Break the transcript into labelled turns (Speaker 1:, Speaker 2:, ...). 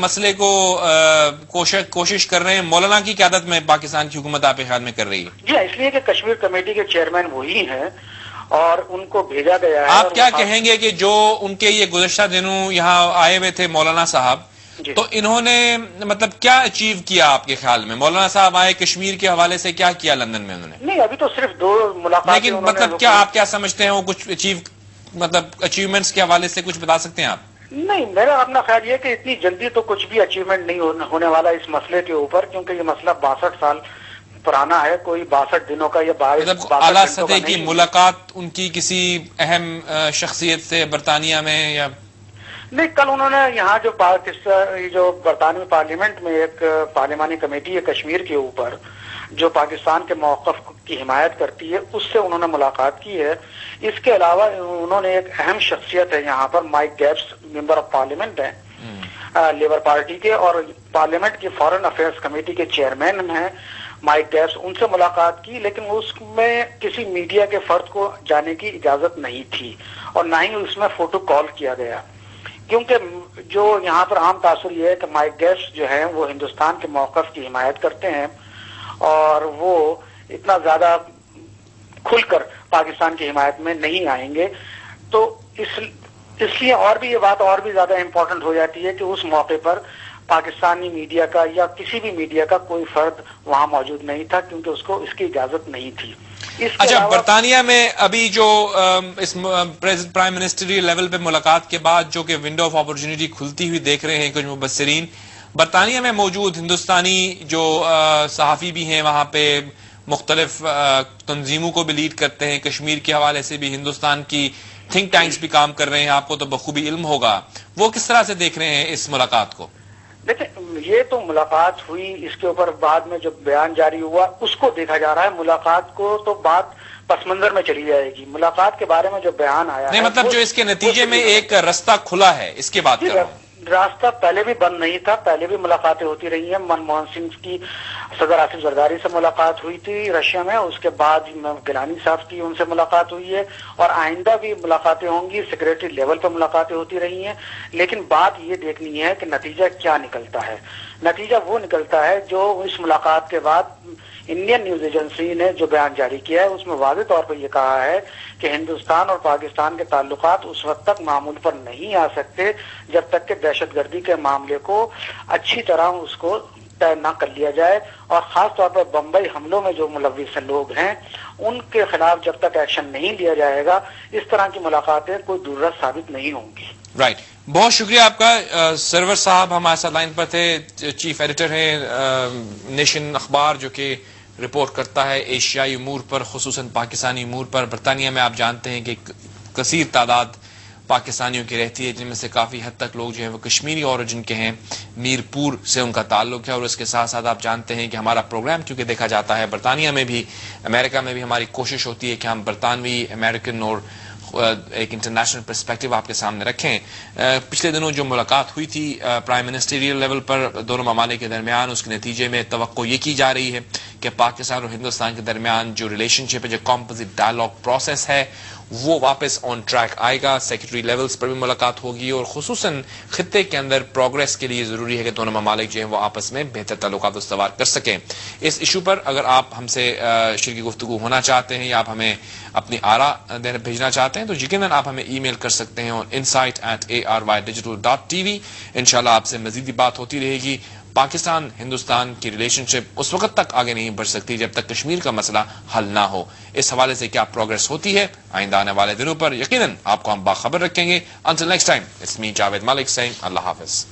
Speaker 1: مسئلے کو کوشش کر رہے ہیں مولانا کی قیادت میں پاکستان کی حکومت آپ کے خیال میں کر رہی ہے؟
Speaker 2: جی اس لیے کہ کشمیر کمیٹی کے چیئرمین وہی ہیں اور ان کو بھیجا گیا ہے.
Speaker 1: آپ کیا کہیں گے کہ جو ان کے یہ گزشتہ دنوں یہاں آئے ہوئے تھے مولانا صاحب تو انہوں نے مطلب کیا اچیو کیا آپ کے خیال میں؟ مولانا صاحب آئے کشمیر کے حوالے سے کیا کیا لندن میں انہوں نے؟
Speaker 2: نہیں ابھی تو صرف 2 ملاقاتیں.
Speaker 1: لیکن مطلب کیا آپ کیا سمجھتے ہیں وہ کچھ اچیومنٹس کے حوالے سے کچھ بتا سکتے ہیں آپ؟
Speaker 2: نہیں میرا اپنا خیال یہ کہ اتنی جلدی تو کچھ بھی اچیومنٹ نہیں ہونے والا اس مسئلے کے اوپر، کیونکہ یہ مسئلہ 62 سال پرانا ہے، کوئی 62 دنوں کا یا 22
Speaker 1: مطلب اعلیٰ سطح کی ملاقات ان کی کسی اہم شخصیت سے برطانیہ میں یا
Speaker 2: نہیں؟ کل انہوں نے یہاں جو برطانوی پارلیمنٹ میں ایک پارلیمانی کمیٹی ہے کشمیر کے اوپر جو پاکستان کے موقف کی حمایت کرتی ہے، اس سے انہوں نے ملاقات کی ہے. اس کے علاوہ انہوں نے ایک اہم شخصیت ہے یہاں پر، مائک گیبس ممبر آف پارلیمنٹ ہیں لیبر پارٹی کے اور پارلیمنٹ کی فارن افیئرز کمیٹی کے چیئرمین ہیں مائک گیبس، ان سے ملاقات کی. لیکن اس میں کسی میڈیا کے فرد کو جانے کی اجازت نہیں تھی اور نہ ہی اس میں فوٹو کال کیا گیا، کیونکہ جو یہاں پر عام تاثر یہ ہے کہ مائک گیبس جو ہیں وہ ہندوستان کے موقف کی حمایت کرتے ہیں اور وہ اتنا زیادہ کھل کر پاکستان کی حمایت میں نہیں آئیں گے. تو اس لیے اور بھی یہ بات اور بھی زیادہ امپورٹنٹ ہو جاتی ہے کہ اس موقع پر پاکستانی میڈیا کا یا کسی بھی میڈیا کا کوئی فرد وہاں موجود نہیں تھا، کیونکہ اس کو اس کی اجازت نہیں تھی.
Speaker 1: اچھا، برطانیہ میں ابھی جو اس پرائم منسٹری لیول پہ ملاقات کے بعد جو کہ ونڈو آف اپرچونٹی کھلتی ہوئی دیکھ رہے ہیں کچھ مبصرین، برطانیہ میں موجود ہندوستانی جو صحافی بھی ہیں وہاں پہ مختلف تنظیموں کو بھی لیڈ کرتے ہیں، کشمیر کے حوالے سے بھی ہندوستان کی تھنک ٹینکس بھی کام کر رہے ہیں، آپ کو تو بخوبی علم ہوگا، وہ کس طرح سے دیکھ رہے ہیں اس ملاقات کو؟
Speaker 2: دیکھیں یہ تو ملاقات ہوئی، اس کے اوپر بعد میں جو بیان جاری ہوا اس کو دیکھا جا رہا ہے. ملاقات کو تو بات پس منظر میں چلی جائے گی. ملاقات کے بارے میں جو بیان آیا
Speaker 1: نہیں مطلب جو اس کے نتیجے میں ایک رستہ کھلا ہے اس کی بات کر رہا ہوں.
Speaker 2: راستہ پہلے بھی بند نہیں تھا، پہلے بھی ملاقاتیں ہوتی رہی ہیں. منموہن سنگھ کی صدر آصف زرداری سے ملاقات ہوئی تھی رشیا میں، اس کے بعد گیلانی صاحب کی ان سے ملاقات ہوئی ہے اور آئندہ بھی ملاقاتیں ہوں گی. سیکریٹری لیول پر ملاقاتیں ہوتی رہی ہیں. لیکن بات یہ دیکھنی ہے کہ نتیجہ کیا نکلتا ہے. نتیجہ وہ نکلتا ہے جو اس ملاقات کے بعد انڈین نیوز ایجنسی نے جو بیان جاری کیا ہے اس میں واضح طور پر یہ کہا ہے کہ ہندوستان اور پاکستان کے تعلقات اس وقت تک معمول پر نہیں آ سکتے جب تک کہ دہشت گردی کے معاملے کو اچھی طرح اس کو طے نہ کر لیا جائے، اور خاص طور پر بمبئی حملوں میں جو ملوث لوگ ہیں ان کے خلاف جب تک ایکشن نہیں لیا جائے گا اس طرح کی ملاقاتیں کوئی ضرورت ثابت نہیں ہوں گی.
Speaker 1: رائٹ، بہت شکریہ آپ کا. سرور صاحب ہمارے ساتھ لائن پر تھے، چیف ایڈیٹر ہیں نیشن اخبار جو کہ رپورٹ کرتا ہے ایشیائی امور پر، خصوصاً پاکستانی امور پر. برطانیہ میں آپ جانتے ہیں کہ کثیر تعداد پاکستانیوں کی رہتی ہے، جن میں سے کافی حد تک لوگ جو ہیں وہ کشمیری اوریجن کے ہیں، میرپور سے ان کا تعلق ہے. اور اس کے ساتھ ساتھ آپ جانتے ہیں کہ ہمارا پروگرام چونکہ دیکھا جاتا ہے برطانیہ میں بھی، امریکہ میں بھی، ہماری کوشش ہوتی ہے کہ ہم برطانوی امریکن اور ایک انٹرنیشنل پرسپیکٹو آپ کے سامنے رکھیں. پچھلے دنوں جو ملاقات ہوئی تھی پرائم منسٹریل لیول پر دونوں ممالک کے درمیان، اس کے نتیجے میں توقع یہ کی جا رہی ہے کہ پاکستان اور ہندوستان کے درمیان جو ریلیشن شپ ہے، جو کمپوزٹ ڈائلاگ پروسیس ہے، وہ واپس آن ٹریک آئے گا. سیکرٹری لیولز پر بھی ملاقات ہوگی اور خصوصاً خطے کے اندر پروگریس کے لیے ضروری ہے کہ دونوں ممالک جو ہیں وہ آپس میں بہتر تعلقات استوار کر سکیں. اس ایشو پر اگر آپ ہم سے شرکی گفتگو ہونا چاہتے ہیں یا آپ ہمیں اپنی آراء بھیجنا چاہتے ہیں تو یقیناً آپ ہمیں ای میل کر سکتے ہیں insight@ardigital.tv. انشاءاللہ آپ سے مزید بات ہوتی رہے گی. پاکستان ہندوستان کی ریلیشن شپ اس وقت تک آگے نہیں بڑھ سکتی جب تک کشمیر کا مسئلہ حل نہ ہو. اس حوالے سے کیا پروگریس ہوتی ہے آئندہ آنے والے دنوں پر یقیناً آپ کو ہم باخبر رکھیں گے. Until next time, it's me Javed Malik saying Allah Hafiz.